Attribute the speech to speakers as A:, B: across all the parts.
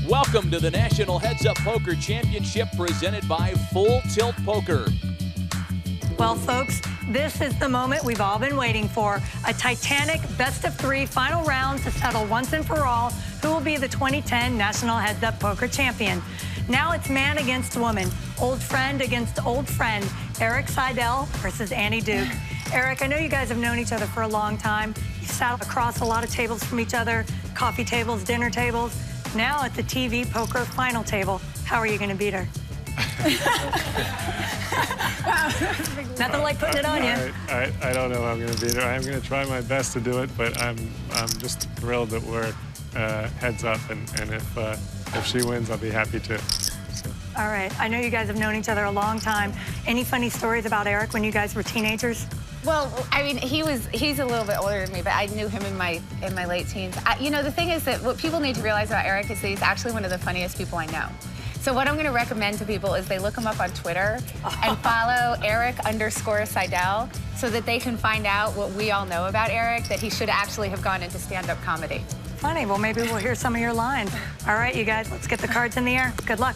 A: Welcome to the National Heads Up Poker Championship presented by Full Tilt Poker.
B: Well, folks, this is the moment we've all been waiting for. A titanic best-of-3 final round to settle once and for all who will be the 2010 National Heads Up Poker Champion. Now it's man against woman, old friend against old friend, Erik Seidel versus Annie Duke. Erik, I know you guys have known each other for a long time. You sat across a lot of tables from each other, coffee tables, dinner tables. Now at the TV poker final table, how are you going to beat her? Nothing like putting it on you.
C: I don't know how I'm going to beat her. I'm going to try my best to do it, but I'm just thrilled that we're heads up, and if she wins, I'll be happy to. So.
B: All right. I know you guys have known each other a long time. Any funny stories about Erik when you guys were teenagers?
D: Well, I mean, he's a little bit older than me, but I knew him in my late teens. You know, the thing is that what people need to realize about Erik is that he's actually one of the funniest people I know. So what I'm going to recommend to people is they look him up on Twitter and follow Erik_Seidel so that they can find out what we all know about Erik, that he should actually have gone into stand-up comedy.
B: Funny. Well, maybe we'll hear some of your lines. All right, you guys, let's get the cards in the air. Good luck.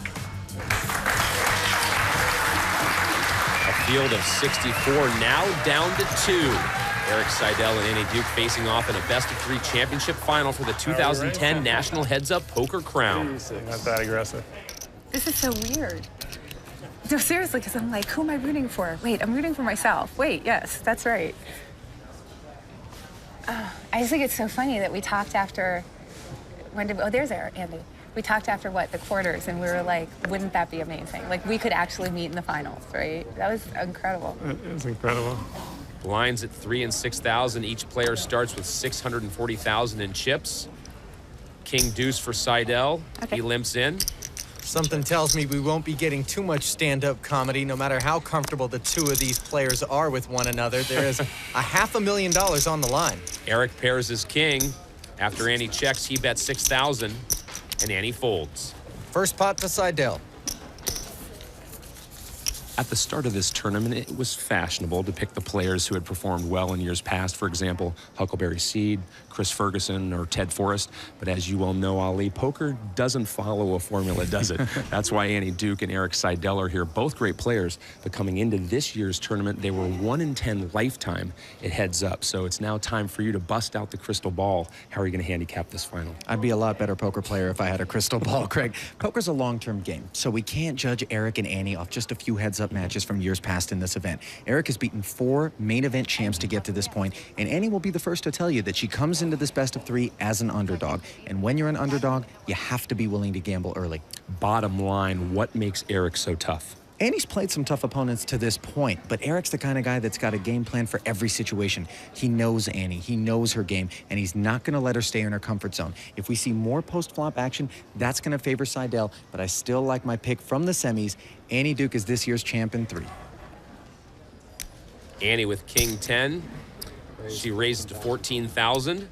A: A field of 64 now down to 2. Erik Seidel and Annie Duke facing off in a best-of-3 championship final for the 2010 National Heads Up Poker Crown.
C: Not that aggressive.
D: This is so weird. No, seriously, because I'm like, who am I rooting for? Wait, I'm rooting for myself. Wait, yes, that's right. I just think it's so funny that we talked after, oh, there's Andy. We talked after, what, the quarters, and we were like, wouldn't that be amazing? Like, we could actually meet in the finals, right? That was incredible.
C: It was incredible.
A: Blinds at 3,000 and 6,000. Each player starts with 640,000 in chips. King deuce for Seidel.
D: Okay.
A: He limps in.
E: Something tells me we won't be getting too much stand-up comedy, no matter how comfortable the two of these players are with one another. There is $500,000 on the line.
A: Erik pairs his king. After Annie checks, he bets 6,000, and Annie folds.
E: First pot to Seidel.
F: At the start of this tournament, it was fashionable to pick the players who had performed well in years past. For example, Huckleberry Seed, Chris Ferguson, or Ted Forrest. But as you well know, Ali, poker doesn't follow a formula, does it? That's why Annie Duke and Erik Seidel are here, both great players. But coming into this year's tournament, they were 1 in 10 lifetime at Heads Up. So it's now time for you to bust out the crystal ball. How are you going to handicap this final?
G: I'd be a lot better poker player if I had a crystal ball, Craig. Poker's a long-term game, so we can't judge Erik and Annie off just a few heads-up matches from years past in this event. Erik has beaten 4 main event champs to get to this point, and Annie will be the first to tell you that she comes into this best-of-3 as an underdog. And when you're an underdog, you have to be willing to gamble early.
F: Bottom line, what makes Erik so tough?
G: Annie's played some tough opponents to this point, but Erik's the kind of guy that's got a game plan for every situation. He knows Annie, he knows her game, and he's not going to let her stay in her comfort zone. If we see more post-flop action, that's going to favor Seidel, but I still like my pick from the semis. Annie Duke is this year's champ in 3.
A: Annie with King 10. She raises to 14,000.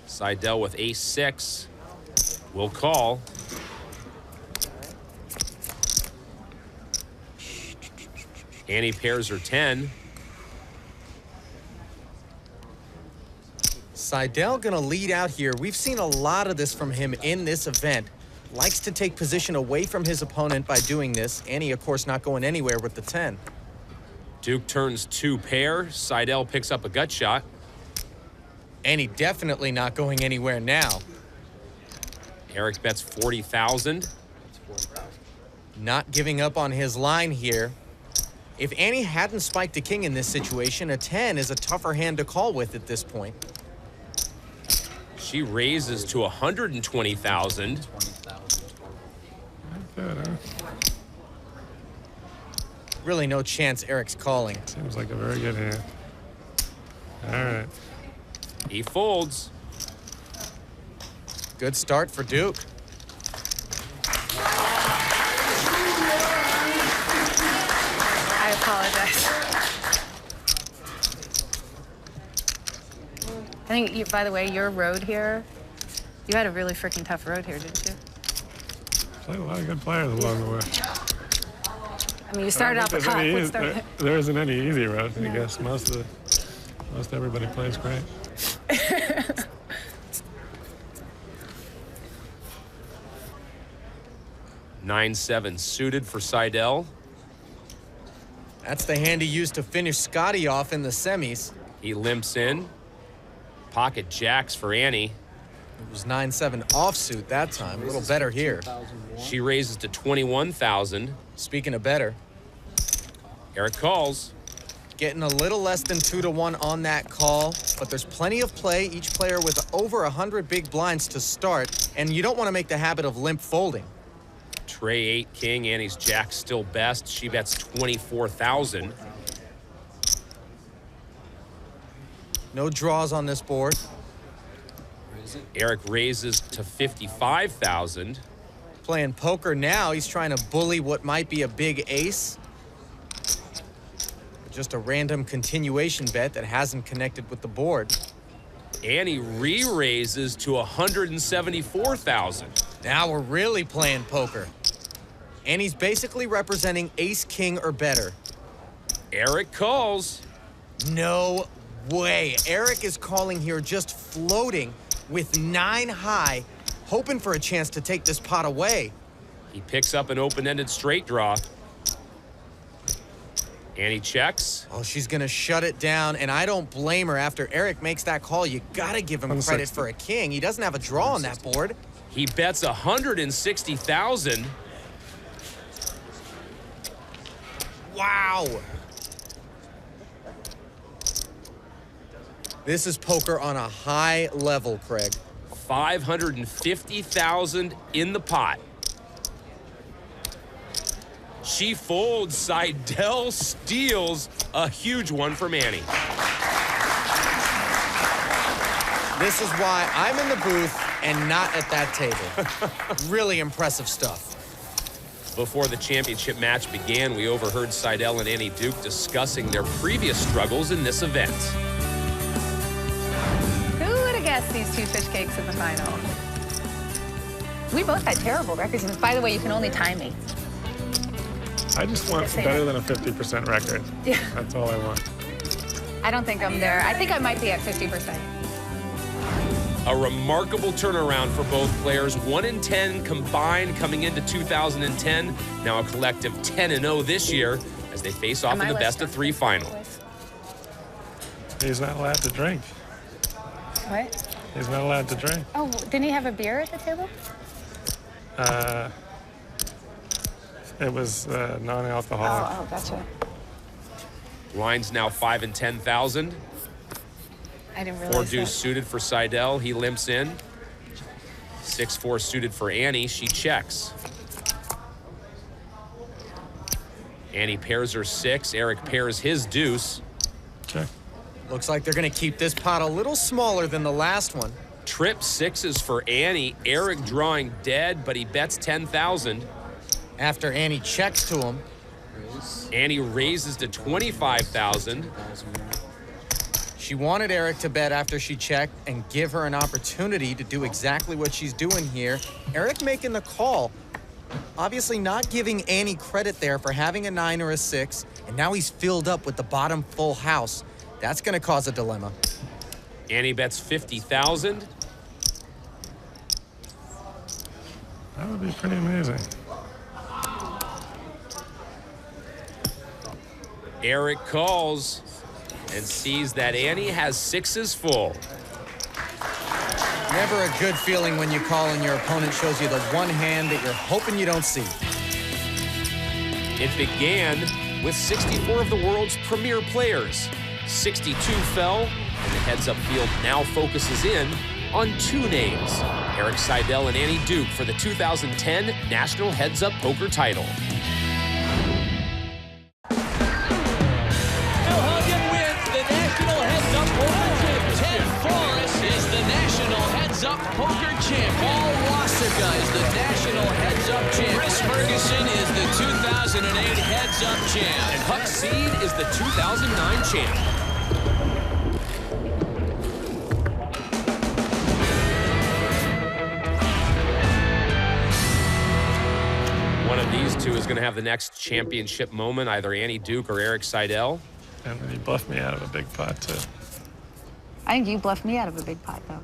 A: Seidel with Ace 6. Will call. Annie pairs her 10.
E: Seidel gonna lead out here. We've seen a lot of this from him in this event. Likes to take position away from his opponent by doing this. Annie, of course, not going anywhere with the 10.
A: Duke turns 2 pair. Seidel picks up a gut shot.
E: Annie definitely not going anywhere now.
A: Erik bets 40,000.
E: Not giving up on his line here. If Annie hadn't spiked a king in this situation, a 10 is a tougher hand to call with at this point.
A: She raises to 120,000.
E: Really no chance Erik's calling.
C: Seems like a very good hand. All right.
A: He folds.
E: Good start for Duke.
D: I apologize. I think, by the way, your road here, you had a really freaking tough road here, didn't you?
C: Played a lot of good players along the way.
D: I mean, you started out the top.
C: There isn't any easy road, I guess. Most everybody plays great.
A: 9-7 suited for Seidel.
E: That's the hand he used to finish Scotty off in the semis.
A: He limps in. Pocket jacks for Annie.
E: It was 9-7 offsuit that time. A little better here.
A: She raises to 21,000.
E: Speaking of better,
A: Eric calls.
E: getting a little less than 2-1 on that call, but there's plenty of play. Each player with over 100 big blinds to start, and you don't want to make the habit of limp folding.
A: Tray 8 king. Annie's jack still best. She bets 24,000.
E: No draws on this board.
A: Eric raises to 55,000.
E: Playing poker now, he's trying to bully what might be a big ace. Just a random continuation bet that hasn't connected with the board.
A: Annie re-raises to 174,000.
E: Now we're really playing poker. And he's basically representing ace king or better.
A: Eric calls.
E: No way. Eric is calling here, just floating with 9 high, hoping for a chance to take this pot away.
A: He picks up an open-ended straight draw. Annie checks.
E: Oh, she's gonna shut it down, and I don't blame her. After Eric makes that call, you gotta give him credit for a king. He doesn't have a draw on that board.
A: He bets 160,000.
E: Wow. This is poker on a high level, Craig.
A: 550,000 in the pot. She folds. Seidel steals a huge one from Annie.
E: This is why I'm in the booth and not at that table. Really impressive stuff.
A: Before the championship match began, we overheard Seidel and Annie Duke discussing their previous struggles in this event.
D: Who would have guessed these two fish cakes in the final? We both had terrible records. And by the way, you can only tie me.
C: I just want better than a 50% record.
D: Yeah.
C: That's all I want.
D: I don't think I'm there. I think I might be at 50%.
A: A remarkable turnaround for both players. 1-10 combined coming into 2010. Now a collective 10-0 this year as they face off in the best-of-3 final.
C: He's not allowed to drink.
D: What?
C: He's not allowed to drink.
D: Oh, didn't he have a beer at the table?
C: It was non-alcoholic.
D: Oh, gotcha.
A: Lines now 5 and 10,000.
D: I didn't
A: 4
D: realize
A: deuce
D: that.
A: suited for Seidel. He limps in. 6-4 suited for Annie. She checks. Annie pairs her 6. Eric pairs his deuce.
C: Check.
E: Looks like they're gonna keep this pot a little smaller than the last one.
A: Trip 6s for Annie. Eric drawing dead, but he bets 10,000.
E: After Annie checks to him.
A: Annie raises to 25,000.
E: She wanted Eric to bet after she checked and give her an opportunity to do exactly what she's doing here. Eric making the call. Obviously not giving Annie credit there for having a 9 or a 6, and now he's filled up with the bottom full house. That's gonna cause a dilemma.
A: Annie bets 50,000.
C: That would be pretty amazing.
A: Eric calls and sees that Annie has 6s full.
E: Never a good feeling when you call and your opponent shows you the one hand that you're hoping you don't see.
A: It began with 64 of the world's premier players. 62 fell, and the heads-up field now focuses in on 2 names, Eric Seidel and Annie Duke for the 2010 National Heads-Up Poker title.
H: Poker champ. Paul Wassica is the national heads-up champ. Chris Ferguson is the 2008 heads-up champ.
A: And Huck Seed is the 2009 champ. One of these two is going to have the next championship moment, either Annie Duke or Eric Seidel.
C: And then he bluffed me out of a big pot, too.
D: I think you bluffed me out of a big pot, though.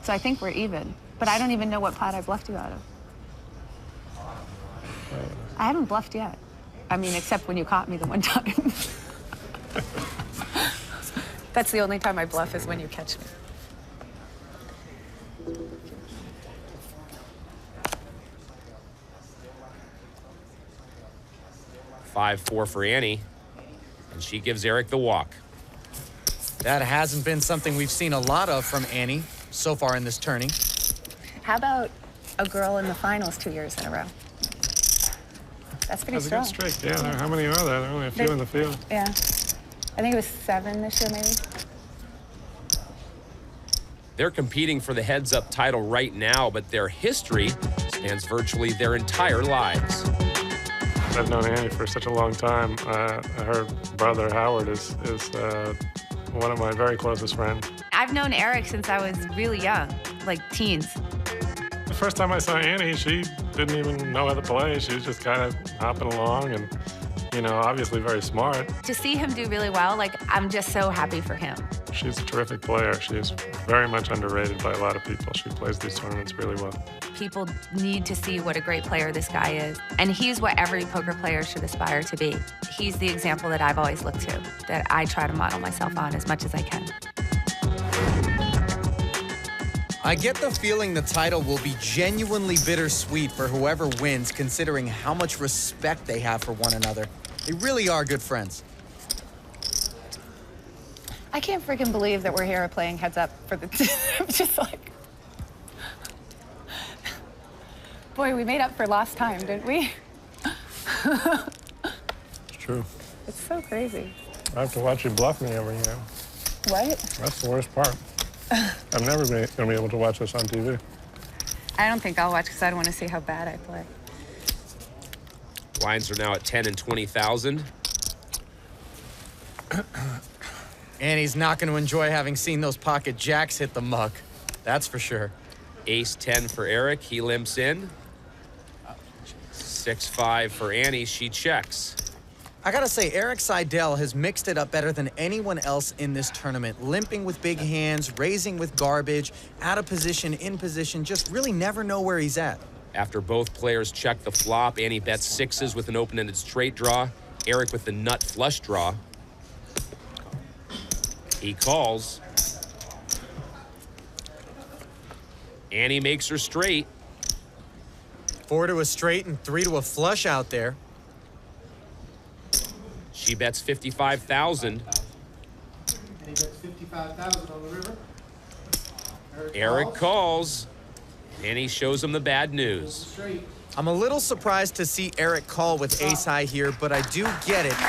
D: So I think we're even. But I don't even know what pot I've bluffed you out of. I haven't bluffed yet. I mean, except when you caught me the one time. That's the only time I bluff is when you catch me.
A: Five-4 for Annie, and she gives Eric the walk.
E: That hasn't been something we've seen a lot of from Annie so far in this tourney.
D: How about a girl in the finals 2 years in a row? That's pretty strong.
C: That's a good streak. Yeah, how many are there? There are only a few in the field.
D: Yeah. I think it was 7 this year, maybe.
A: They're competing for the heads-up title right now, but their history spans virtually their entire lives.
C: I've known Annie for such a long time. Her brother, Howard, is one of my very closest friends.
D: I've known Eric since I was really young, like teens.
C: The first time I saw Annie, she didn't even know how to play. She was just kind of hopping along and, you know, obviously very smart.
D: To see him do really well, like, I'm just so happy for him.
C: She's a terrific player. She's very much underrated by a lot of people. She plays these tournaments really well.
D: People need to see what a great player this guy is. And he's what every poker player should aspire to be. He's the example that I've always looked to, that I try to model myself on as much as I can.
E: I get the feeling the title will be genuinely bittersweet for whoever wins, considering how much respect they have for one another. They really are good friends.
D: I can't freaking believe that we're here playing heads up for the... I'm just like... Boy, we made up for lost time, didn't we?
C: It's true.
D: It's so crazy.
C: I have to watch you bluff me every year.
D: What?
C: That's the worst part. I'm never going to be able to watch this on TV.
D: I don't think I'll watch because I don't want to see how bad I play.
A: Blinds are now at 10 and 20,000.
E: Annie's not going to enjoy having seen those pocket jacks hit the muck. That's for sure.
A: Ace-10 for Eric. He limps in. 6-5 for Annie. She checks.
E: I gotta say, Eric Seidel has mixed it up better than anyone else in this tournament. Limping with big hands, raising with garbage, out of position, in position, just really never know where he's at.
A: After both players check the flop, Annie bets sixes with an open-ended straight draw. Eric with the nut flush draw. He calls. Annie makes her straight.
E: 4 to a straight and 3 to a flush out there.
A: She bets 55,000.
I: And he bets 55,000 on the river.
A: Eric calls. Annie shows him the bad news.
E: I'm a little surprised to see Eric call with ace high here, but I do get it.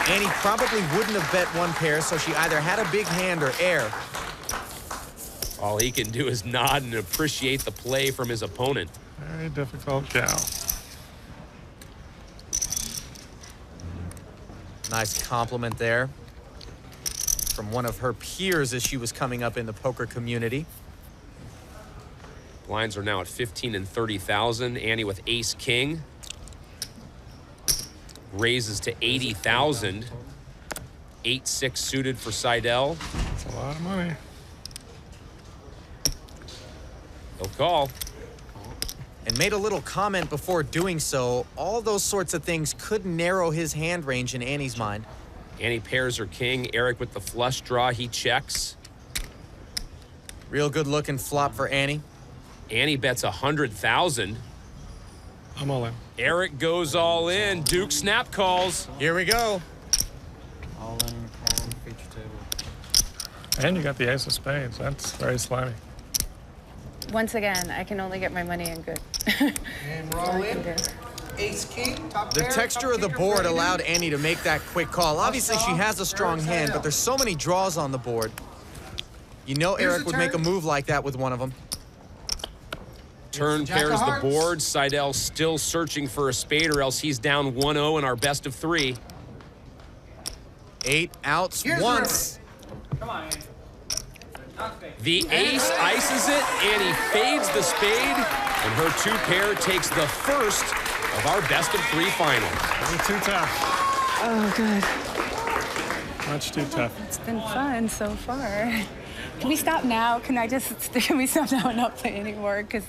E: Annie probably wouldn't have bet one pair, so she either had a big hand or air.
A: All he can do is nod and appreciate the play from his opponent.
C: Very difficult gal.
E: Nice compliment there from one of her peers as she was coming up in the poker community.
A: Blinds are now at 15 and 30,000. Annie with ace-king. Raises to 80,000. 8-6 suited for Seidel.
C: That's a lot of money.
A: He'll call.
E: And made a little comment before doing so. All those sorts of things could narrow his hand range in Annie's mind.
A: Annie pairs her king. Eric with the flush draw. He checks.
E: Real good looking flop for Annie.
A: Annie bets 100,000.
C: I'm all in.
A: Eric goes all in. Duke snap calls.
E: Here we go.
I: All in, calling, feature table.
C: And you got the ace of spades. That's very slimy.
D: Once again, I can only get my money in good.
I: And roll in. Ace king, top
E: The
I: pair,
E: texture
I: top
E: of the
I: kicker,
E: board
I: ready.
E: allowed Annie to make that quick call. Obviously, she has a strong hand, but there's so many draws on the board. You know Eric would make a move like that with one of them.
A: Turn
I: Jack of
A: pairs the
I: hearts.
A: board. Seidel still searching for a spade, or else he's down 1-0 in our best of 3.
E: 8 outs
I: Here's
E: once.
I: Come on, Andy.
A: The ace ices it, and he fades the spade, and her two pair takes the first of our best of 3 finals.
C: It's too tough.
D: Oh, good.
C: Much too tough.
D: It's been fun so far. Can we stop now? Can we stop now and not play anymore? Because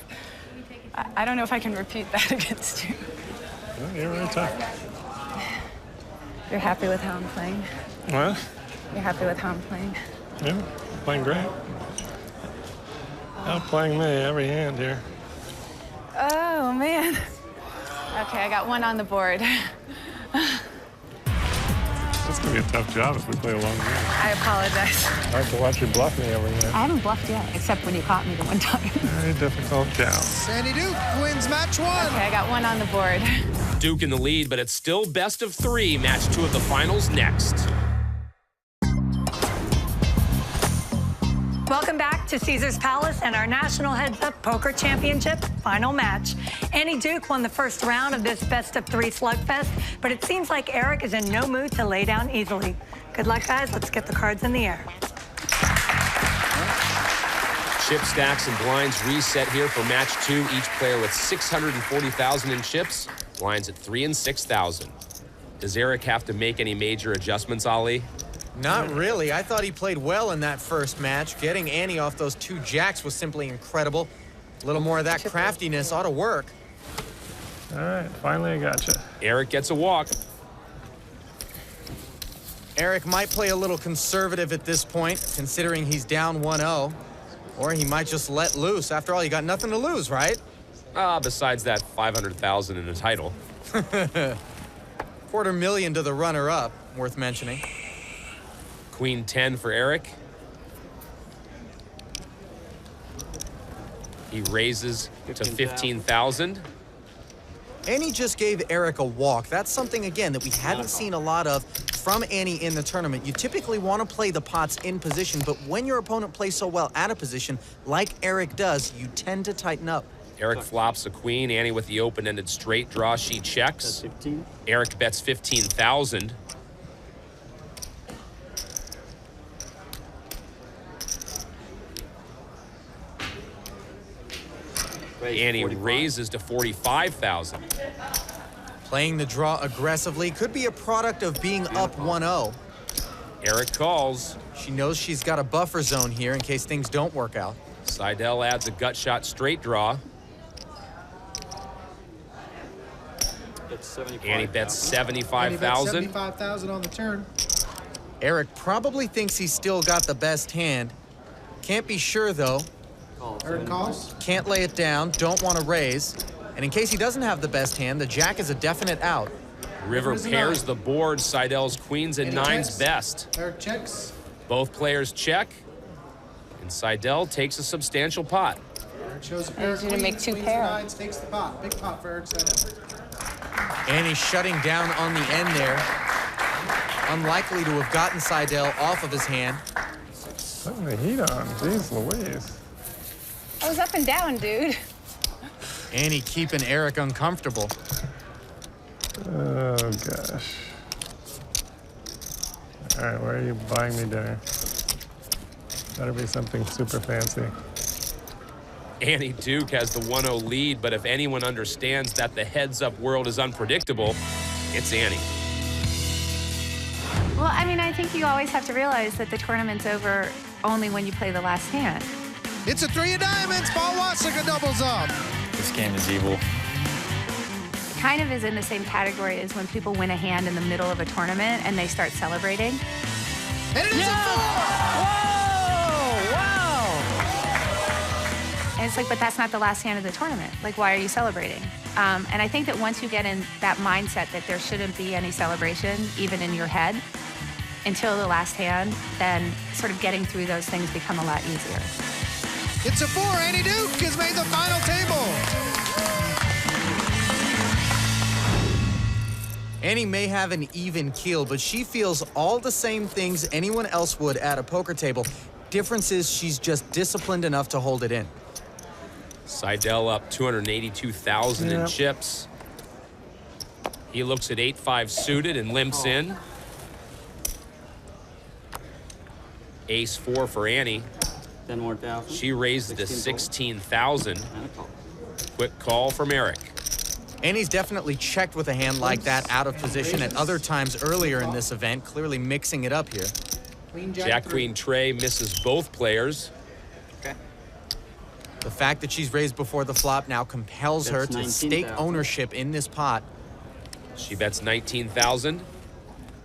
D: I don't know if I can repeat that against you.
C: Well, you're really tough.
D: You're happy with how I'm playing?
C: What?
D: You're happy with how I'm playing?
C: Yeah, playing great. Outplaying me every hand here.
D: Oh, man. Okay, I got one on the board.
C: It's going to be a tough job if we play a long game.
D: I apologize.
C: Hard to watch you bluff me every hand.
D: I haven't bluffed yet, except when you caught me the one time.
C: Very difficult job.
I: Sandy Duke wins match 1.
D: Okay, I got one on the board.
A: Duke in the lead, but it's still best of 3. Match 2 of the finals next.
B: Welcome back to Caesars Palace and our National Heads Up Poker Championship final match. Annie Duke won the first round of this best-of-3 slugfest, but it seems like Eric is in no mood to lay down easily. Good luck, guys. Let's get the cards in the air.
A: Chip stacks and blinds reset here for match 2. Each player with 640,000 in chips. Blinds at 3 and 6,000. Does Eric have to make any major adjustments, Ali?
E: Not really. I thought he played well in that first match. Getting Annie off those 2 jacks was simply incredible. A little more of that craftiness ought to work.
C: All right, finally I got you.
A: Eric gets a walk.
E: Eric might play a little conservative at this point, considering he's down 1-0. Or he might just let loose. After all, you got nothing to lose, right?
A: Besides that 500,000 in the title.
E: $250,000 to the runner-up, worth mentioning.
A: Queen 10 for Eric. He raises to 15,000.
E: Annie just gave Eric a walk. That's something, again, that we hadn't seen a lot of from Annie in the tournament. You typically want to play the pots in position, but when your opponent plays so well out of position, like Eric does, you tend to tighten up.
A: Eric flops a queen. Annie with the open-ended straight draw. She checks. Eric bets 15,000. Annie raises to 45,000.
E: Playing the draw aggressively could be a product of being up 1-0.
A: Eric calls.
E: She knows she's got a buffer zone here in case things don't work out.
A: Seidel adds a gut shot straight draw. Annie bets 75,000.
I: 75,000 on the turn.
E: Eric probably thinks he's still got the best hand. Can't be sure, though.
I: Eric calls.
E: Can't lay it down, don't want to raise. And in case he doesn't have the best hand, the jack is a definite out.
A: River pairs the board. Seidel's queens and nines best.
I: Eric checks.
A: Both players check. And Seidel takes a substantial pot.
I: Eric shows a pair of
D: He's gonna make 2
I: queens
D: pair.
I: and nines, takes the pot. Big pot for Eric Seidel.
E: Annie shutting down on the end there. Unlikely to have gotten Seidel off of his hand.
C: Putting the heat on. Jeez Louise.
D: I was up and down, dude.
E: Annie keeping Eric uncomfortable.
C: Oh, gosh. All right, where are you buying me dinner? Better be something super fancy.
A: Annie Duke has the 1-0 lead, but if anyone understands that the heads-up world is unpredictable, it's Annie.
D: Well, I mean, I think you always have to realize that the tournament's over only when you play the last hand.
I: It's a 3 of diamonds. Paul Wassica doubles up.
J: This game is evil.
D: It kind of is in the same category as when people win a hand in the middle of a tournament and they start celebrating.
I: And it is a 4!
D: Whoa! Wow! And it's like, but that's not the last hand of the tournament. Like, why are you celebrating? And I think that once you get in that mindset that there shouldn't be any celebration, even in your head, until the last hand, then sort of getting through those things become a lot easier.
I: It's a 4. Annie Duke has made the final table.
E: Annie may have an even keel, but she feels all the same things anyone else would at a poker table. Difference is she's just disciplined enough to hold it in.
A: Seidel up 282,000 in chips. He looks at 8-5 suited and limps in. Ace-4 for Annie.
J: 10 more thousand.
A: She raised to 16,000. Quick call from Eric.
E: Annie's definitely checked with a hand like that out of position at other times earlier in this event, clearly mixing it up here.
A: Jack, Queen, Trey misses both players.
J: Okay.
E: The fact that she's raised before the flop now compels her to stake ownership in this pot.
A: She bets 19,000.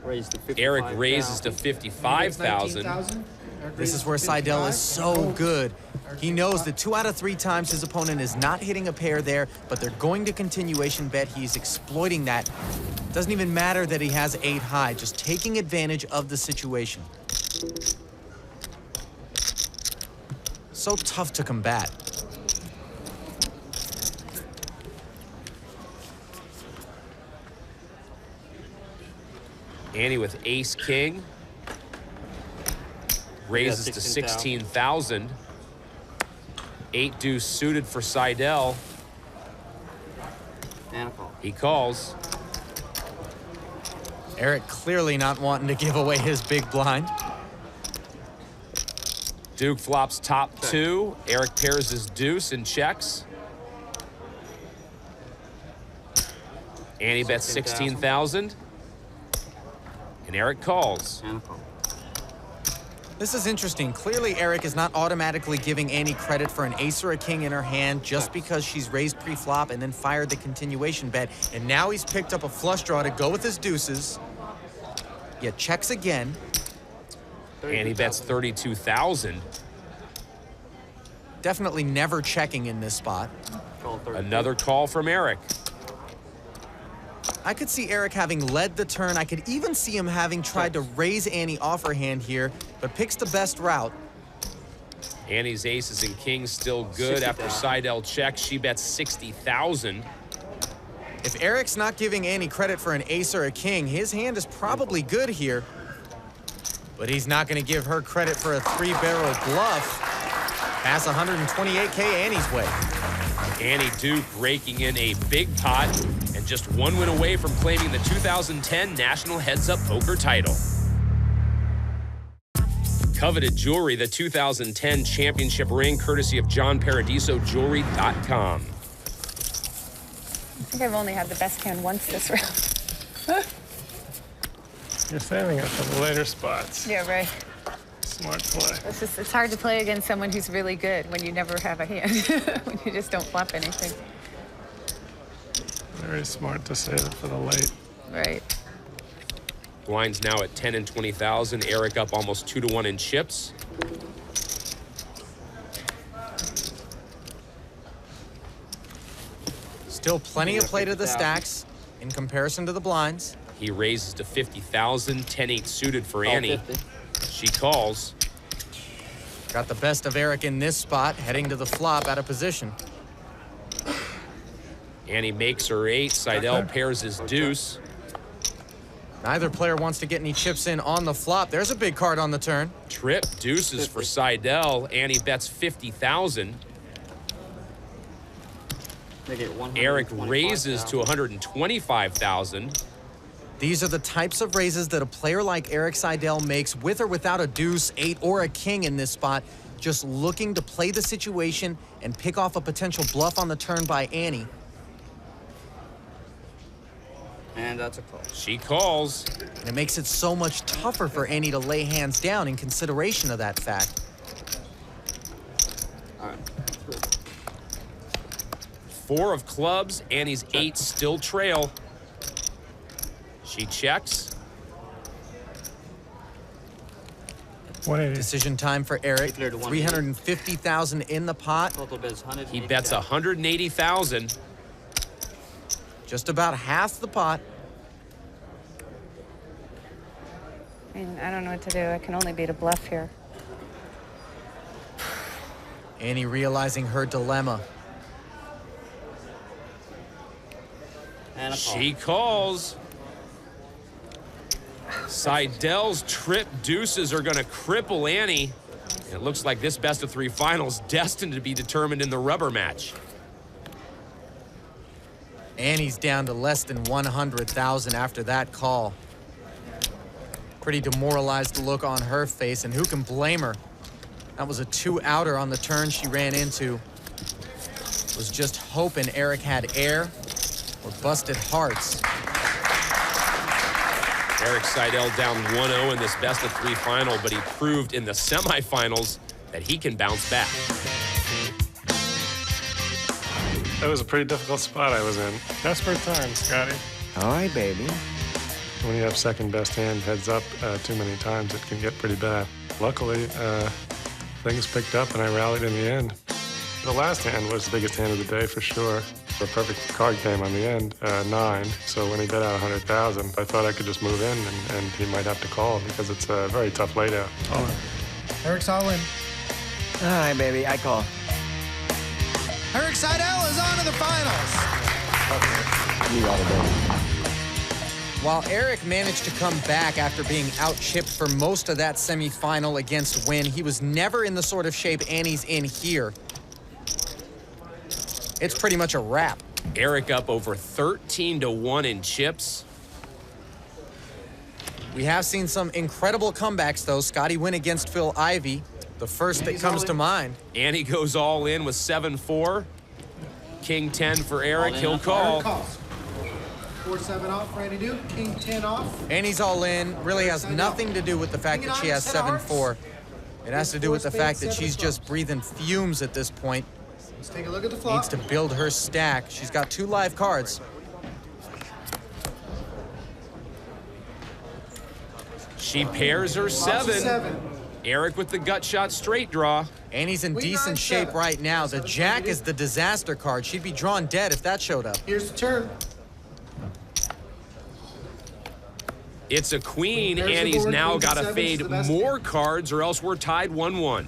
J: Raise to 55,000.
A: Eric raises to 55,000.
E: This is where Seidel is so good. He knows that 2 out of 3 times his opponent is not hitting a pair there, but they're going to continuation bet. He's exploiting that. Doesn't even matter that he has 8 high, just taking advantage of the situation. So tough to combat.
A: Annie with ace king. Raises to 16,000. 8 deuce suited for Seidel.
J: And a call.
A: He calls.
E: Eric clearly not wanting to give away his big blind.
A: Duke flops top 2. Eric pairs his deuce and checks. Annie bets 16,000. And Eric calls.
J: And a call.
E: This is interesting. Clearly, Eric is not automatically giving Annie credit for an ace or a king in her hand just because she's raised pre-flop and then fired the continuation bet. And now he's picked up a flush draw to go with his deuces. Yet checks again.
A: Annie bets 32,000.
E: Definitely never checking in this spot.
A: Another call from Eric.
E: I could see Eric having led the turn. I could even see him having tried to raise Annie off her hand here, but picks the best route.
A: Annie's aces and kings still good after Seidel checks. She bets 60,000.
E: If Eric's not giving Annie credit for an ace or a king, his hand is probably good here. But he's not going to give her credit for a 3-barrel bluff. Pass 128K Annie's way.
A: Annie Duke raking in a big pot and just 1 win away from claiming the 2010 National Heads Up Poker title. Coveted jewelry, the 2010 championship ring, courtesy of JohnParadisoJewelry.com.
D: I think I've only had the best hand once this round.
C: You're saving it for the later spots.
D: Yeah, right.
C: Smart play.
D: It's hard to play against someone who's really good when you never have a hand, when you just don't flop anything.
C: Very smart to save it for the late.
D: Right.
A: Blinds now at 10 and 20,000. Eric up almost 2 to 1 in chips.
E: Still plenty of play to the stacks in comparison to the blinds.
A: He raises to 50,000. 10-8 suited for Annie. She calls.
E: Got the best of Eric in this spot, heading to the flop out of position.
A: Annie makes her 8. Seidel pairs his deuce.
E: Neither player wants to get any chips in on the flop. There's a big card on the turn.
A: Trip deuces for Seidel. Annie bets 50,000. Eric raises to 125,000.
E: These are the types of raises that a player like Eric Seidel makes with or without a deuce, 8, or a king in this spot, just looking to play the situation and pick off a potential bluff on the turn by Annie.
J: And that's a call.
A: She calls.
E: And it makes it so much tougher for Annie to lay hands down in consideration of that fact.
J: All right.
A: 4 of clubs. Annie's 8 still trail. She checks.
C: 180.
E: Decision time for Eric. 350,000 in the pot.
A: He bets 180,000.
E: Just about half the pot.
D: I mean, I don't know what to do. I can only beat a bluff here.
E: Annie realizing her dilemma.
J: And a call.
A: She calls. Seidel's trip deuces are going to cripple Annie. It looks like this best-of-3 finals destined to be determined in the rubber match.
E: Annie's down to less than 100,000 after that call. Pretty demoralized look on her face, and who can blame her? That was a 2-outer on the turn she ran into. Was just hoping Eric had air or busted hearts.
A: Erik Seidel down 1-0 in this best-of-3 final, but he proved in the semifinals that he can bounce back.
C: That was a pretty difficult spot I was in. Desperate times, Scotty.
G: All right, baby.
C: When you have second best hand heads up too many times, it can get pretty bad. Luckily, things picked up and I rallied in the end. The last hand was the biggest hand of the day for sure. The perfect card came on the end, 9. So when he bet out 100,000, I thought I could just move in and he might have to call because it's a very tough laydown. All in.
I: Erik's all in.
G: All right, baby, I call.
I: Erik Seidel is on to the finals.
G: You got it, baby.
E: While Erik managed to come back after being out-chipped for most of that semifinal against Wynn, he was never in the sort of shape Annie's in here. It's pretty much a wrap.
A: Erik up over 13-1 in chips.
E: We have seen some incredible comebacks, though. Scotty Wynn against Phil Ivey, the first that comes to mind.
A: Annie goes all in with 7-4. King 10 for Erik, he'll call.
I: 4-7 off, Randy Duke. King 10 off.
E: Annie's all in. Really has nothing to do with the fact that she has 7-4. It has to do with the fact that she's just breathing fumes at this point.
I: Let's take a look at the flop.
E: Needs to build her stack. She's got 2 live cards.
A: She pairs her 7. Erik with the gut shot straight draw.
E: Annie's in decent shape right now. The jack is the disaster card. She'd be drawn dead if that showed up.
I: Here's the turn.
A: It's a queen. Annie's now got to fade more cards or else we're tied 1-1.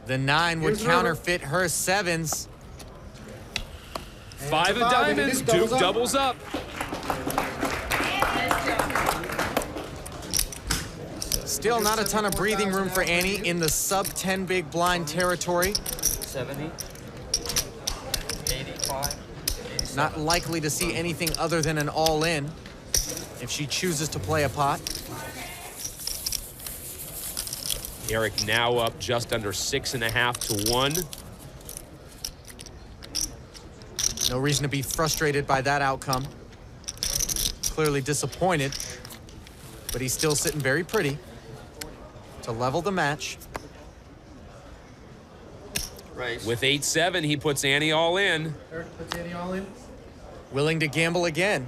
E: The 9 would counterfeit her 7s.
A: 5 of diamonds. Duke doubles up.
E: Still not a ton of breathing room for Annie in the sub-10 big blind territory.
J: 70, 85, 87.
E: Not likely to see anything other than an all-in if she chooses to play a pot.
A: Erik now up just under 6.5 to 1.
E: No reason to be frustrated by that outcome. Clearly disappointed, but he's still sitting very pretty to level the match.
J: Raise.
A: With 8-7, he puts Annie all in.
I: Erik puts Annie all in.
E: Willing to gamble again.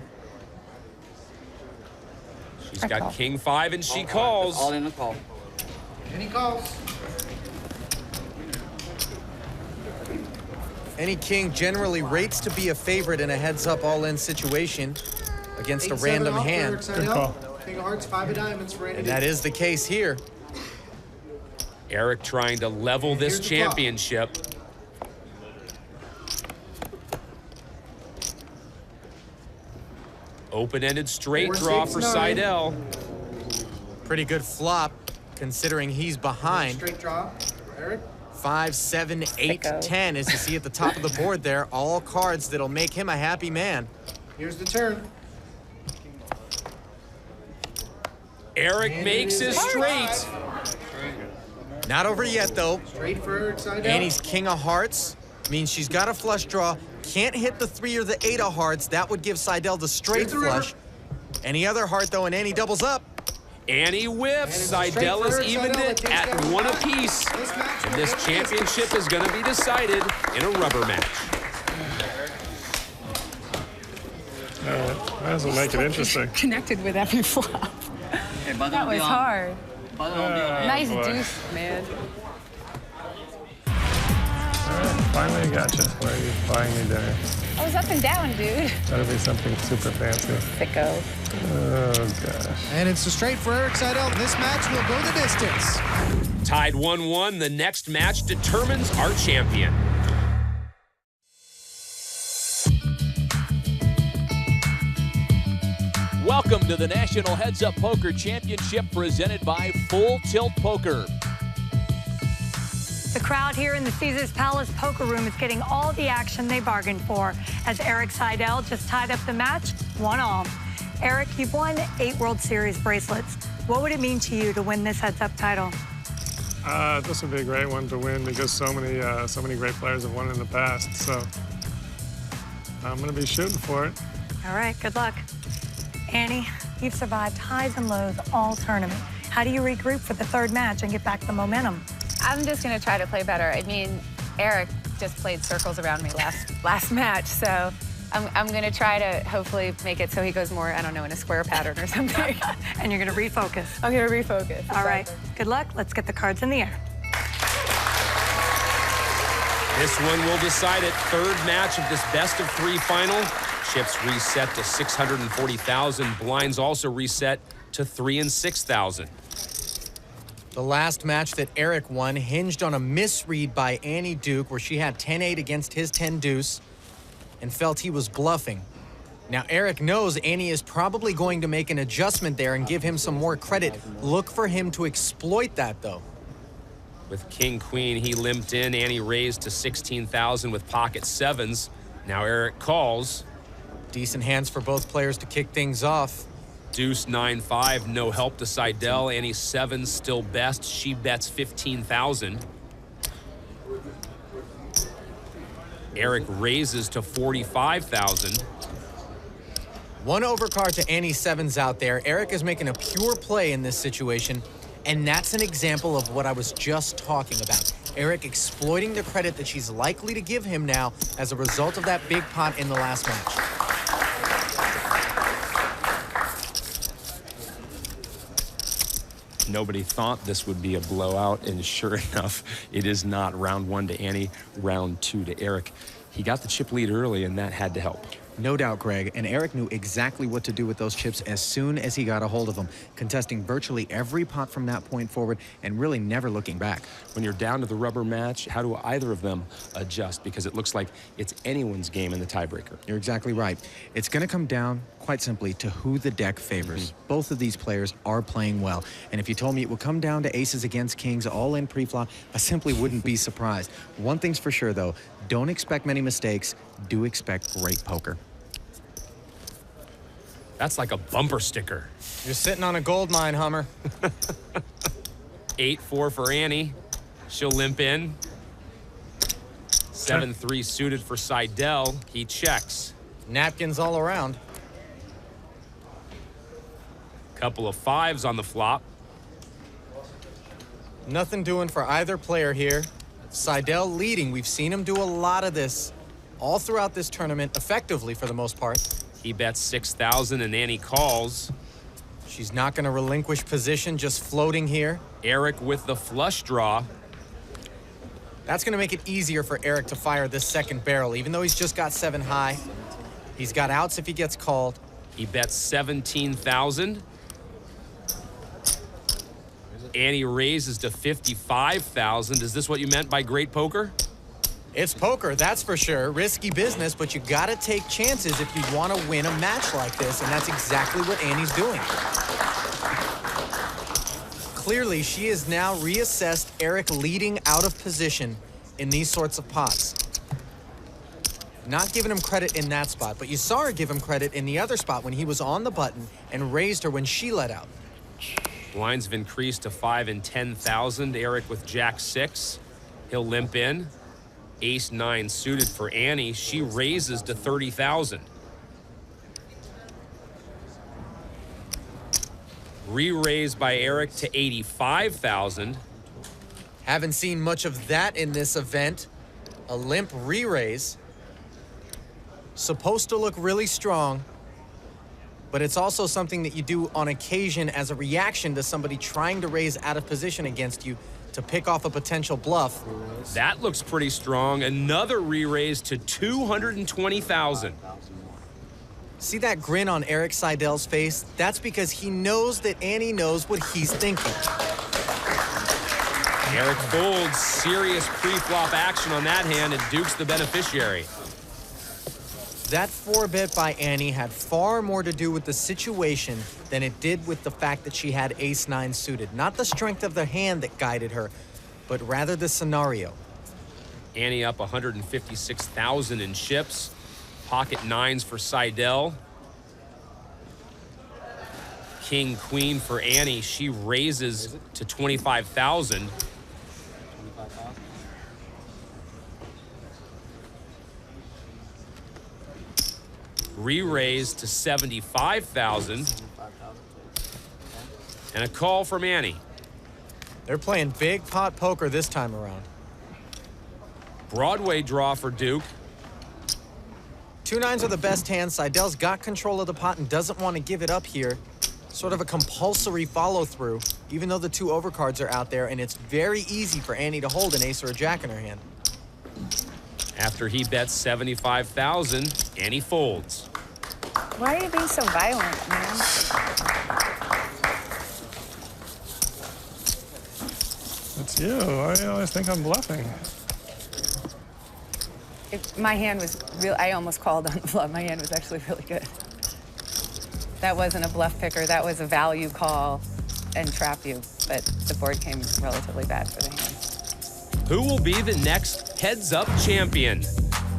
A: She's got King 5 and she calls.
J: All in the call.
I: And he calls.
E: Any king generally rates to be a favorite in a heads-up all-in situation against a
I: 8-7
E: random
I: off for
E: hand.
I: Erik Seidel. King of hearts, 5 of diamonds for Randy
E: And
I: Duke.
E: that is the case here.
A: Erik trying to level this
I: Here's the flop.
A: championship. Open-ended straight draw for
I: 4-6-9.
A: Seidel.
E: Pretty good flop, considering he's behind.
I: Straight draw for Erik.
E: 5, 7, 8, 10, as you see at the top of the board there. All cards that'll make him a happy man.
I: Here's the turn.
A: Erik
I: And
A: makes
I: it
A: his
I: is
A: straight.
E: Not over yet, though.
I: Straight for Erik Seidel.
E: Annie's king of hearts means she's got a flush draw. Can't hit the 3 or the 8 of hearts. That would give Seidel the straight
I: Here's the river.
E: flush. Any other heart, though, and Annie doubles up.
A: Annie whiffs.
I: And it's straight
A: Seidel
I: for
A: is
I: Erik
A: evened
I: Seidel.
A: it
I: It takes
A: at
I: down
A: 1
I: 5.
A: apiece.
I: This match
A: And
I: will
A: this
I: go to
A: championship is going to be decided in a rubber match.
C: Might as well make it interesting.
D: Connected with every flop.
J: Okay, button
D: That
J: will be
D: was
J: on.
D: hard.
J: Button will be on.
D: Nice
C: boy.
D: deuce, man.
C: Finally, I got you. Where are you buying me dinner?
D: I was up and down, dude.
C: Gotta be something super fancy.
D: Sicko.
C: Oh, gosh.
I: And it's a straight for Erik Seidel. This match will go the distance.
A: Tied 1-1, the next match determines our champion.
H: Welcome to the National Heads Up Poker Championship presented by Full Tilt Poker.
B: The crowd here in the Caesars Palace Poker Room is getting all the action they bargained for as Erik Seidel just tied up the match 1-1. Erik, you've won 8 World Series bracelets. What would it mean to you to win this heads-up title?
C: This would be a great one to win because so many great players have won in the past. So I'm going to be shooting for it.
B: All right, good luck. Annie, You've survived highs and lows all tournament. How do you regroup for the third match and get back the momentum?
D: I'm just going to try to play better. I mean, Eric just played circles around me last match, so I'm going to try to hopefully make it so he goes more, I don't know, in a square pattern or something.
B: And you're going to refocus.
D: I'm going to refocus.
B: All right. Good luck. Let's get the cards in the air.
A: This one will decide it. Third match of this best-of-3 final. Chips reset to 640,000. Blinds also reset to 3 and 6,000.
E: The last match that Eric won hinged on a misread by Annie Duke, where she had 10-8 against his 10-deuce and felt he was bluffing. Now, Eric knows Annie is probably going to make an adjustment there and give him some more credit. Look for him to exploit that, though.
A: With king-queen, he limped in. Annie raised to 16,000 with pocket sevens. Now Eric calls.
E: Decent hands for both players to kick things off.
A: Deuce 9-5, no help to Seidel. Annie sevens still best. She bets 15,000. Eric raises to 45,000.
E: One overcard to Annie sevens out there. Eric is making a pure play in this situation, and that's an example of what I was just talking about. Eric exploiting the credit that she's likely to give him now as a result of that big pot in the last match.
F: Nobody thought this would be a blowout, and sure enough, it is not. Round 1 to Annie, round 2 to Eric. He got the chip lead early, and that had to help.
G: No doubt, Greg, and Eric knew exactly what to do with those chips as soon as he got a hold of them, contesting virtually every pot from that point forward and really never looking back.
F: When you're down to the rubber match, how do either of them adjust? Because it looks like it's anyone's game in the tiebreaker.
G: You're exactly right. It's going to come down, quite simply, to who the deck favors. Both of these players are playing well, and if you told me it would come down to aces against kings all in pre-flop, I simply wouldn't be surprised. One thing's for sure, though, don't expect many mistakes. Do expect great poker.
A: That's like a bumper sticker.
E: You're sitting on a gold mine, Hummer.
A: 8-4 for Annie. She'll limp in. 7-3 suited for Seidel. He checks.
E: Napkins all around.
A: Couple of fives on the flop.
E: Nothing doing for either player here. Seidel leading. We've seen him do a lot of this all throughout this tournament, effectively for the most part.
A: He bets 6,000 and Annie calls.
E: She's not going to relinquish position, just floating here.
A: Eric with the flush draw.
E: That's going to make it easier for Eric to fire this second barrel, even though he's just got 7 high. He's got outs if he gets called.
A: He bets 17,000. Annie raises to 55,000. Is this what you meant by great poker?
E: It's poker, that's for sure. Risky business, but you got to take chances if you want to win a match like this, and that's exactly what Annie's doing. Clearly, she has now reassessed Eric leading out of position in these sorts of pots. Not giving him credit in that spot, but you saw her give him credit in the other spot when he was on the button and raised her when she let out.
A: Blinds have increased to 5 and 10,000. Eric with Jack 6. He'll limp in. Ace 9 suited for Annie. She raises to 30,000. Re-raise by Eric to 85,000.
E: Haven't seen much of that in this event. A limp re-raise. Supposed to look really strong, but it's also something that you do on occasion as a reaction to somebody trying to raise out of position against you to pick off a potential bluff.
A: That looks pretty strong. Another re-raise to 220,000.
E: See that grin on Eric Seidel's face? That's because he knows that Annie knows what he's thinking.
A: Eric folds. Serious pre-flop action on that hand, and Duke's the beneficiary.
E: That 4-bet by Annie had far more to do with the situation than it did with the fact that she had ace 9 suited. Not the strength of the hand that guided her, but rather the scenario.
A: Annie up 156,000 in chips. Pocket 9s for Seidel. King, queen for Annie. She raises to 25,000. Re-raise to 75,000. And a call from Annie.
E: They're playing big pot poker this time around.
A: Broadway draw for Duke.
E: 2 9s are the best hand. Seidel's got control of the pot and doesn't want to give it up here. Sort of a compulsory follow-through, even though the 2 overcards are out there, and it's very easy for Annie to hold an ace or a jack in her hand.
A: After he bets 75,000, Annie folds.
D: Why are you being so violent, man?
C: It's you. I always think I'm bluffing.
D: My hand was real. I almost called on the bluff. My hand was actually really good. That wasn't a bluff picker. That was a value call and trap you. But the board came relatively bad for the hand.
A: Who will be the next heads-up champion?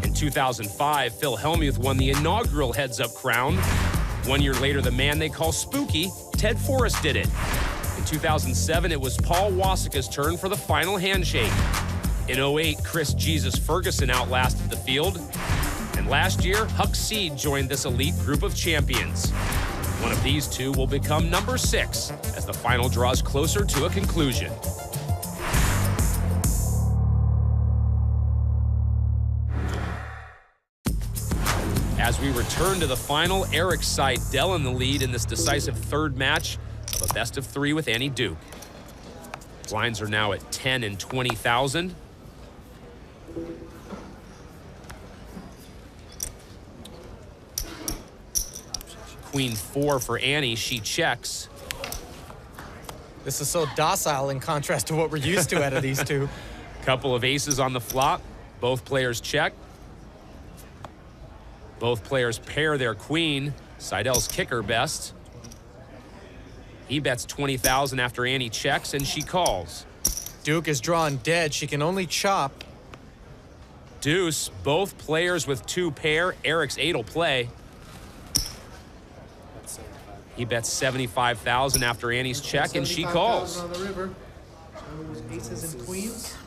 A: In 2005, Phil Hellmuth won the inaugural heads-up crown. 1 year later, the man they call Spooky, Ted Forrest, did it. In 2007, it was Paul Wasika's turn for the final handshake. In 08, Chris Jesus Ferguson outlasted the field. And last year, Huck Seed joined this elite group of champions. One of these 2 will become number 6 as the final draws closer to a conclusion. As we return to the final, Erik Seidel in the lead in this decisive 3rd match of a best-of-3 with Annie Duke. Blinds are now at 10 and 20,000. Queen 4 for Annie, she checks.
E: This is so docile in contrast to what we're used to out of these 2.
A: Couple of aces on the flop. Both players check. Both players pair their queen. Seidel's kicker best. He bets 20,000 after Annie checks, and she calls.
E: Duke is drawing dead. She can only chop.
A: Deuce, both players with 2 pair. Eric's 8 will play. He bets 75,000 after Annie's check, and she calls.
I: On the river. Aces and queens.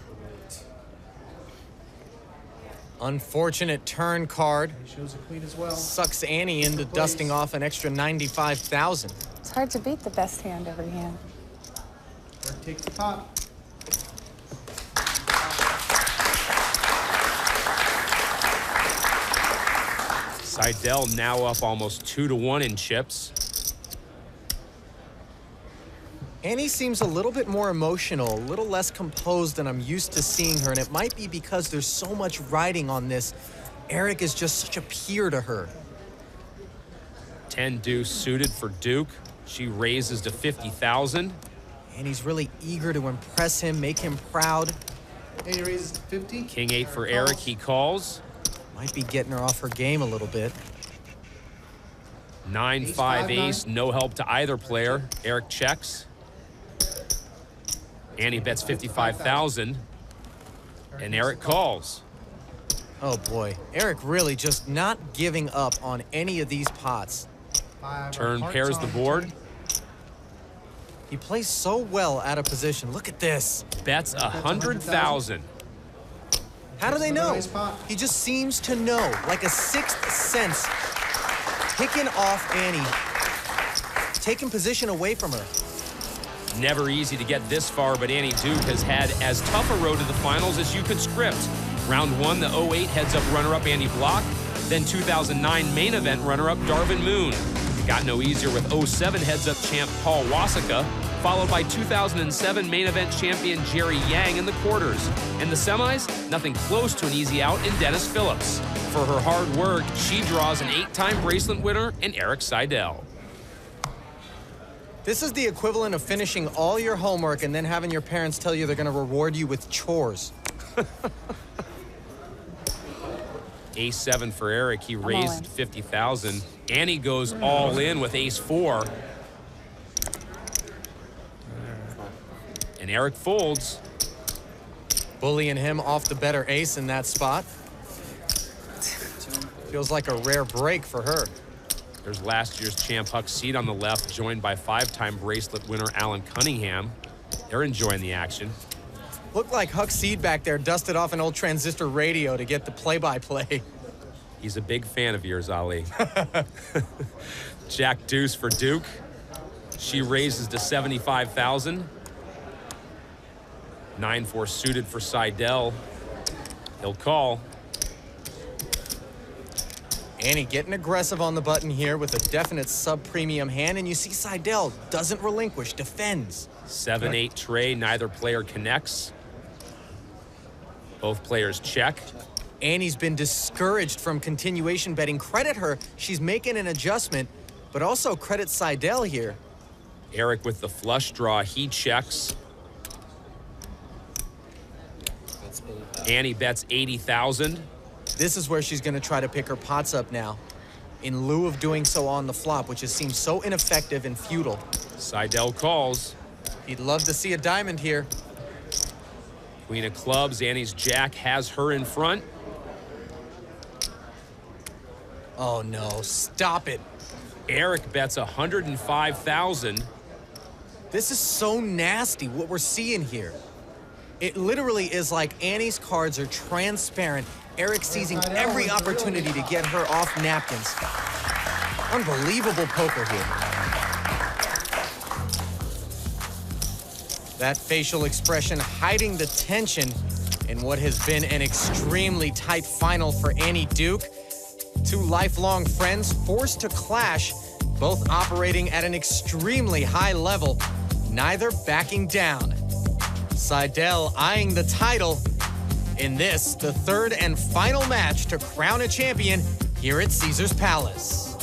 E: Unfortunate turn card.
I: He shows a queen as well.
E: Sucks Annie into dusting off an extra 95,000.
D: It's hard to beat the best hand every hand.
I: Eric takes the pot.
A: Seidel now up almost 2-1 in chips.
E: Annie seems a little bit more emotional, a little less composed than I'm used to seeing her, and it might be because there's so much riding on this. Erik is just such a peer to her.
A: 10 deuce suited for Duke. She raises to 50,000.
E: Annie's really eager to impress him, make him proud.
I: Annie raises to 50.
A: King 8 for Erik, he calls.
E: Might be getting her off her game a little bit.
A: 9-5 ace, no help to either player. Erik checks. Annie bets 55,000, and Erik calls.
E: Oh boy, Erik really just not giving up on any of these pots.
A: Turn pairs the board.
E: He plays so well out of position. Look at this.
A: Bets 100,000.
E: How do they know? He just seems to know, like a 6th sense, picking off Annie, taking position away from her.
A: Never easy to get this far, but Annie Duke has had as tough a road to the finals as you could script. Round 1, the 08 heads-up runner-up Andy Block, then 2009 main event runner-up Darvin Moon. It got no easier with 07 heads-up champ Paul Wasika, followed by 2007 main event champion Jerry Yang in the quarters. In the semis, nothing close to an easy out in Dennis Phillips. For her hard work, she draws an 8-time bracelet winner in Erik Seidel.
E: This is the equivalent of finishing all your homework and then having your parents tell you they're going to reward you with chores.
A: Ace-7 for Erik. He raised 50,000. Annie goes all in with ace-4. And Erik folds.
E: Bullying him off the better ace in that spot. Feels like a rare break for her.
A: There's last year's champ Huck Seed on the left, joined by 5-time bracelet winner Alan Cunningham. They're enjoying the action.
E: Looked like Huck Seed back there dusted off an old transistor radio to get the play-by-play.
A: He's a big fan of yours, Ali. Jack deuce for Duke. She raises to 75,000. 9-4 suited for Seidel. He'll call.
E: Annie getting aggressive on the button here with a definite sub-premium hand, and you see Seidel doesn't relinquish, defends.
A: 7-8 tray, neither player connects. Both players check.
E: Annie's been discouraged from continuation betting. Credit her, she's making an adjustment, but also credit Seidel here.
A: Eric with the flush draw, he checks. Annie bets 80,000.
E: This is where she's gonna try to pick her pots up now, in lieu of doing so on the flop, which has seemed so ineffective and futile.
A: Seidel calls.
E: He'd love to see a diamond here.
A: Queen of clubs, Annie's jack has her in front.
E: Oh no, stop it.
A: Eric bets 105,000.
E: This is so nasty, what we're seeing here. It literally is like Annie's cards are transparent. Eric seizing every opportunity to get her off napkins. Unbelievable poker here. That facial expression hiding the tension in what has been an extremely tight final for Annie Duke. Two lifelong friends forced to clash, both operating at an extremely high level, neither backing down. Seidel eyeing the title in this, the third and final match to crown a champion here at Caesars Palace.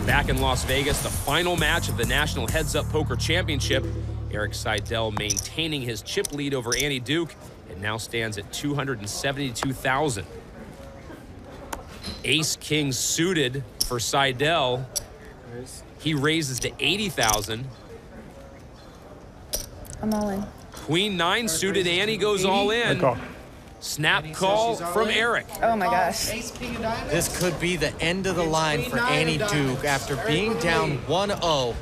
A: Back in Las Vegas, the final match of the National Heads Up Poker Championship. Eric Seidel maintaining his chip lead over Annie Duke. It now stands at 272,000. Ace-King suited for Seidel. He raises to 80,000.
D: I'm all in.
A: Queen-9 suited, Annie goes all in. Snap call from Eric.
D: Oh my gosh.
E: This could be the end of the line for Annie Duke after being down 1-0.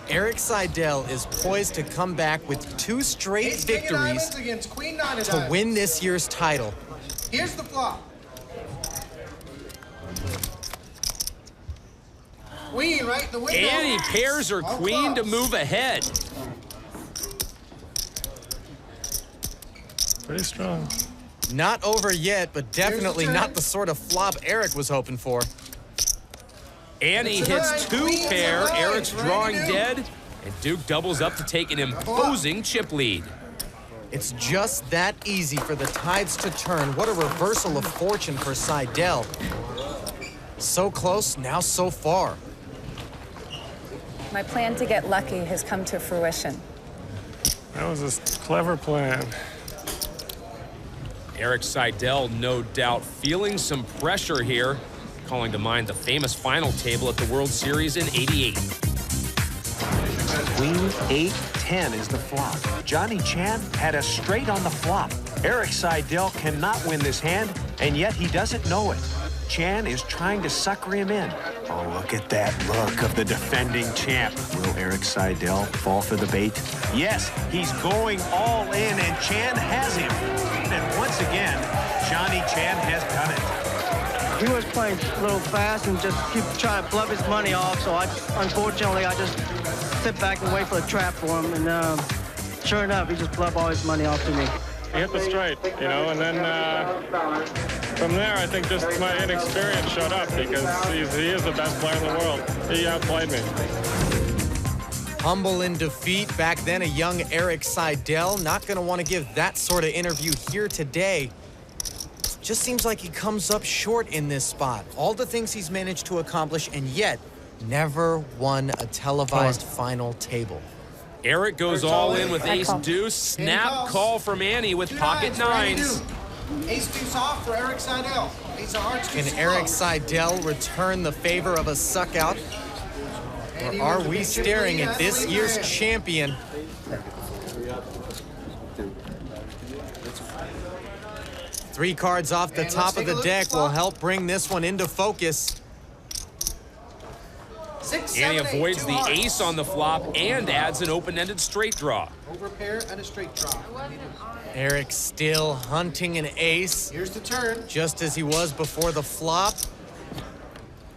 E: Eric Seidel is poised to come back with 2 straight victories to win this year's title.
I: Here's the flop. Queen, right? The window.
A: Annie pairs her queen to move ahead.
C: Pretty strong.
E: Not over yet, but definitely not the sort of flop Eric was hoping for.
A: Annie hits 2 pair, Eric's drawing dead, and Duke doubles up to take an imposing chip lead.
E: It's just that easy for the tides to turn. What a reversal of fortune for Seidel. So close, now so far.
D: My plan to get lucky has come to fruition.
C: That was a clever plan.
A: Eric Seidel, no doubt, feeling some pressure here, calling to mind the famous final table at the World Series in '88.
K: Queen 8-10 is the flop. Johnny Chan had a straight on the flop. Eric Seidel cannot win this hand, and yet he doesn't know it. Chan is trying to sucker him in. Oh, look at that look of the defending champ. Will Eric Seidel fall for the bait? Yes, he's going all in, and Chan has him. And once again, Johnny Chan has done it.
L: He was playing a little fast and just keep trying to bluff his money off, so unfortunately, I just sit back and wait for a trap for him, and sure enough, he just bluffed all his money off to me.
C: He hit the straight, you know, and then from there, I think just my inexperience showed up because he is the best player in the world. He outplayed me.
E: Humble in defeat, back then a young Eric Seidel. Not going to want to give that sort of interview here today. Just seems like he comes up short in this spot. All the things he's managed to accomplish, and yet never won a televised final table.
A: Eric goes all in with ace-deuce. Snap call from Annie with pocket 9s.
I: Ace-deuce off for Eric Seidel. Ace of hearts.
E: Can Eric Seidel return the favor of a suck-out? Or are we staring at this year's champion? Three cards off the top of the deck will help bring this one into focus.
I: 6,
A: Annie
I: 7, 8,
A: avoids
I: two
A: the
I: hearts.
A: ace on the flop and adds an open-ended straight draw.
I: Over pair and a straight draw.
E: Eric still hunting an ace.
I: Here's the turn.
E: Just as he was before the flop.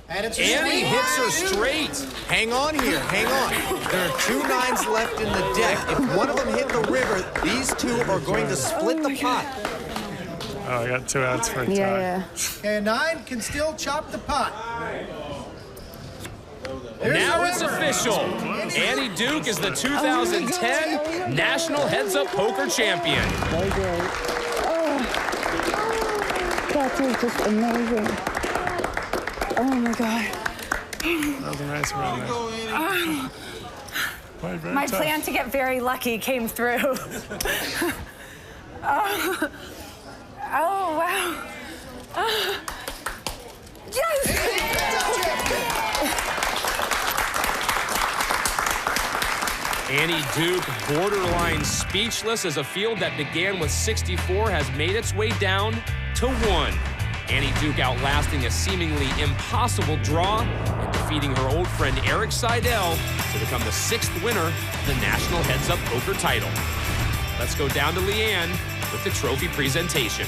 I: And it's
A: Annie hits her straight.
E: Hang on here, hang on. There are 2 9s left in the deck. If one of them hit the river, these two are going to split the pot.
C: Oh, I got 2 outs for a tie.
D: Yeah.
I: Okay, 9 can still chop the pot.
A: Now it's official. Annie Duke is the 2010 National Heads Up Poker Champion.
M: Very good. Oh, that is just amazing. Oh my God.
C: That was a nice run there. Played very
B: My
C: tough.
B: plan to get very lucky came through. Oh, wow.
A: Annie Duke borderline speechless as a field that began with 64 has made its way down to 1. Annie Duke outlasting a seemingly impossible draw and defeating her old friend Eric Seidel to become the 6th winner of the National Heads Up Poker title. Let's go down to Leanne with the trophy presentation.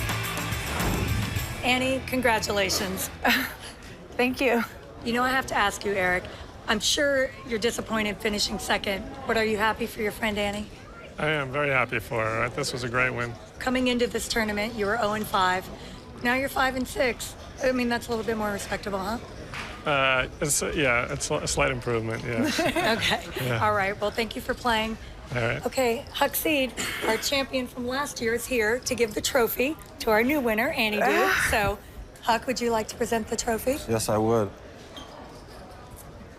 B: Annie, congratulations.
D: Thank you.
B: You know, I have to ask you, Eric, I'm sure you're disappointed finishing second, but are you happy for your friend Annie?
C: I am very happy for her. This was a great win.
B: Coming into this tournament, you were 0-5. Now you're 5-6. I mean, that's a little bit more respectable, huh?
C: It's a slight improvement, yeah.
B: Okay.
C: Yeah.
B: All right. Well, thank you for playing.
C: All right.
B: Okay, Huckseed, our champion from last year, is here to give the trophy to our new winner, Annie Duke. So, Huck, would you like to present the trophy?
N: Yes, I would.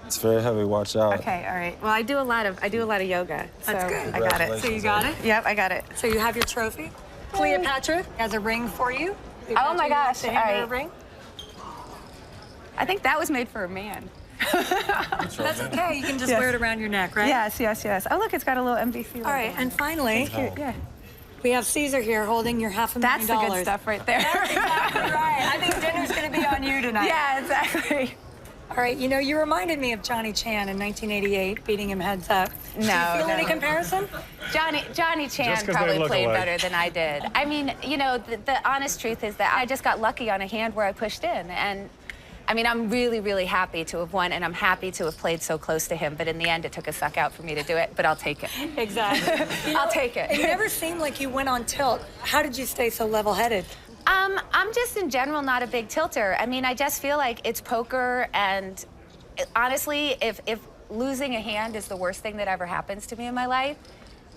N: It's very heavy. Watch out.
D: Okay, all right. Well, I do a lot of yoga.
B: That's
D: so
B: good.
D: I got it.
B: So you got it?
D: Yep, I got it.
B: So you have your trophy. Cleopatra has a ring for you.
D: Oh my gosh!
B: All
D: All
B: right.
D: right. Ring. I think that was made for a man.
B: That's okay. You can just wear it around your neck, right?
D: Yes, yes, yes. Oh, look, it's got a little MVC.
B: All right, and finally,
D: Cute. Yeah.
B: we have Caesar here holding your $500,000.
D: That's the good stuff right there.
B: That's exactly right. I think dinner's going to be on you tonight.
D: Yeah, exactly.
B: All right, you know, you reminded me of Johnny Chan in 1988, beating him heads up.
D: No,
B: Do you feel
D: no.
B: any comparison?
D: Johnny Chan
C: 'cause they
D: probably
C: look
D: played
C: alike.
D: better than I did. I mean, you know, the honest truth is that I just got lucky on a hand where I pushed in. And I mean, I'm really, really happy to have won, and I'm happy to have played so close to him. But in the end, it took a suck out for me to do it, but I'll take it.
B: Exactly.
D: I'll take it.
B: It never seemed like you went on tilt. How did you stay so level-headed?
D: I'm just in general not a big tilter. I mean, I just feel like it's poker, and honestly, if losing a hand is the worst thing that ever happens to me in my life,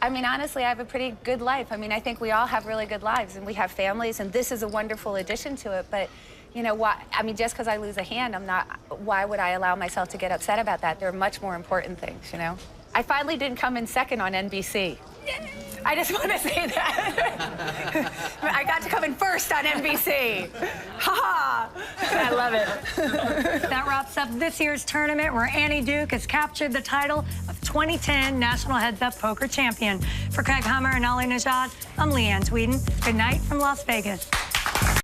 D: I mean, honestly, I have a pretty good life. I mean, I think we all have really good lives, and we have families, and this is a wonderful addition to it. But, you know, why? I mean, just because I lose a hand, why would I allow myself to get upset about that? There are much more important things, you know? I finally didn't come in second on NBC. I just want to say that. I got to come in first on NBC. Ha ha! I love it.
B: That wraps up this year's tournament where Annie Duke has captured the title of 2010 National Heads Up Poker Champion. For Craig Hummer and Ali Najad, I'm Leanne Tweeden. Good night from Las Vegas.